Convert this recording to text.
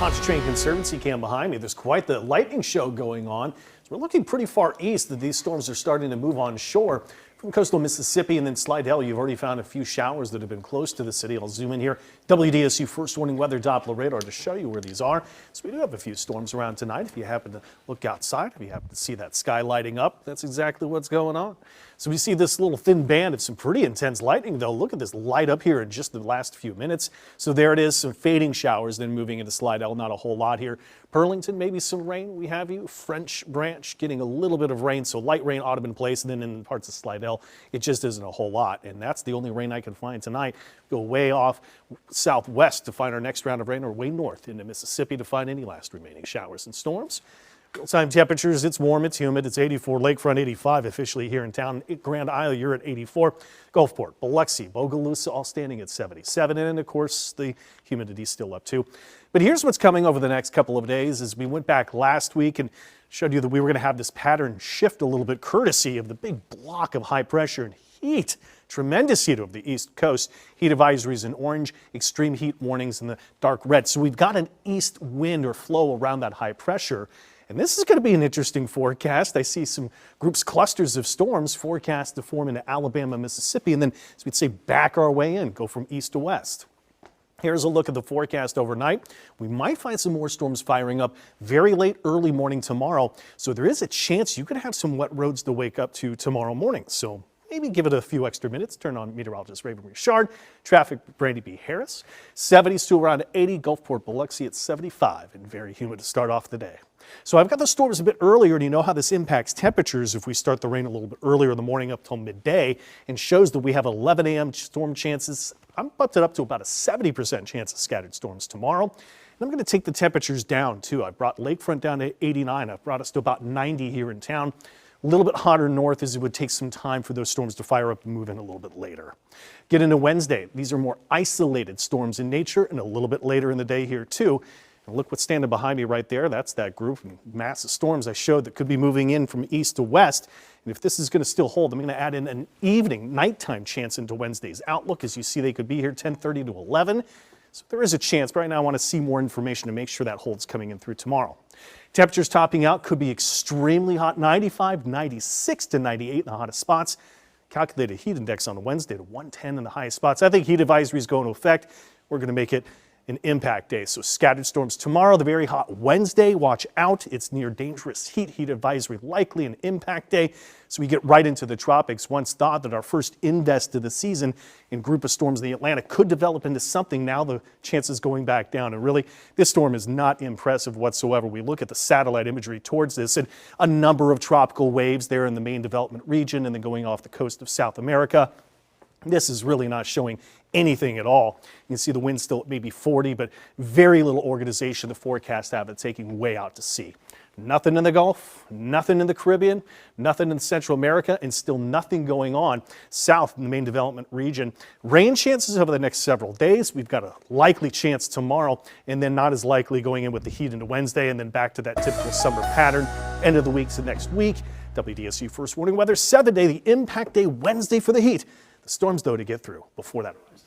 Pontchartrain Conservancy cam behind me. There's quite the lightning show going on. So we're looking pretty far east that these storms are starting to move on shore. From coastal Mississippi and then Slidell, you've already found a few showers that have been close to the city. I'll zoom in here. WDSU First Warning Weather Doppler radar to show you where these are. So we do have a few storms around tonight. If you happen to look outside, if you happen to see that sky lighting up, that's exactly what's going on. So we see this little thin band of some pretty intense lightning, though. Look at this light up here in just the last few minutes. So there it is, some fading showers, then moving into Slidell. Not a whole lot here. Burlington, maybe some rain. We have you. French Branch getting a little bit of rain, so light rain ought to have been placed. And then in parts of Slidell, it just isn't a whole lot. And that's the only rain I can find tonight. Go way off southwest to find our next round of rain, or way north into Mississippi to find any last remaining showers and storms. Real-time temperatures, it's warm, it's humid, it's 84, Lakefront 85 officially here in town. Grand Isle, you're at 84. Gulfport, Biloxi, Bogalusa, all standing at 77. And of course, the humidity still up too. But here's what's coming over the next couple of days. As we went back last week and showed you that we were going to have this pattern shift a little bit, courtesy of the big block of high pressure and heat. Tremendous heat over the East Coast. Heat advisories in orange, extreme heat warnings in the dark red. So we've got an east wind or flow around that high pressure. And this is going to be an interesting forecast. I see some groups, clusters of storms forecast to form into Alabama, Mississippi, and then, as we'd say, back our way in, go from east to west. Here's a look at the forecast overnight. We might find some more storms firing up very late, early morning tomorrow. So there is a chance you could have some wet roads to wake up to tomorrow morning. So maybe give it a few extra minutes. Turn on meteorologist Raven Richard. Traffic, Brandy B. Harris. 70s to around 80. Gulfport, Biloxi at 75, and very humid to start off the day. So I've got the storms a bit earlier, and you know how this impacts temperatures if we start the rain a little bit earlier in the morning up till midday, and shows that we have 11 a.m. storm chances. I'm bumped it up to about a 70% chance of scattered storms tomorrow. And I'm going to take the temperatures down too. I brought Lakefront down to 89. I've brought us to about 90 here in town. A little bit hotter north, as it would take some time for those storms to fire up and move in a little bit later. Get into Wednesday. These are more isolated storms in nature, and a little bit later in the day here too. And look what's standing behind me right there. That's that group of massive storms I showed that could be moving in from east to west. And if this is going to still hold, I'm going to add in an evening, nighttime chance into Wednesday's outlook. As you see, they could be here 10:30 to 11. So there is a chance, but right now I want to see more information to make sure that holds coming in through tomorrow. Temperatures topping out could be extremely hot, 95, 96 to 98 in the hottest spots. Calculated heat index on Wednesday to 110 in the highest spots. I think heat advisories go into effect. We're going to make it an impact day. So scattered storms tomorrow, the very hot Wednesday. Watch out. It's near dangerous heat advisory likely an impact day. So we get right into the tropics. Once thought that our first invest of the season in group of storms in the Atlantic could develop into something. Now the chances going back down. And really, this storm is not impressive whatsoever. We look at the satellite imagery towards this and a number of tropical waves there in the main development region and then going off the coast of South America. This is really not showing anything at all. You can see the wind still at maybe 40, but very little organization the forecasts have it taking way out to sea. Nothing in the Gulf, nothing in the Caribbean, nothing in Central America, and still nothing going on south in the main development region. Rain chances over the next several days. We've got a likely chance tomorrow, and then not as likely going in with the heat into Wednesday, and then back to that typical summer pattern. End of the week to next week. WDSU First Warning Weather, 7-day, the impact day Wednesday for the heat. The storms, though, to get through before that arrives.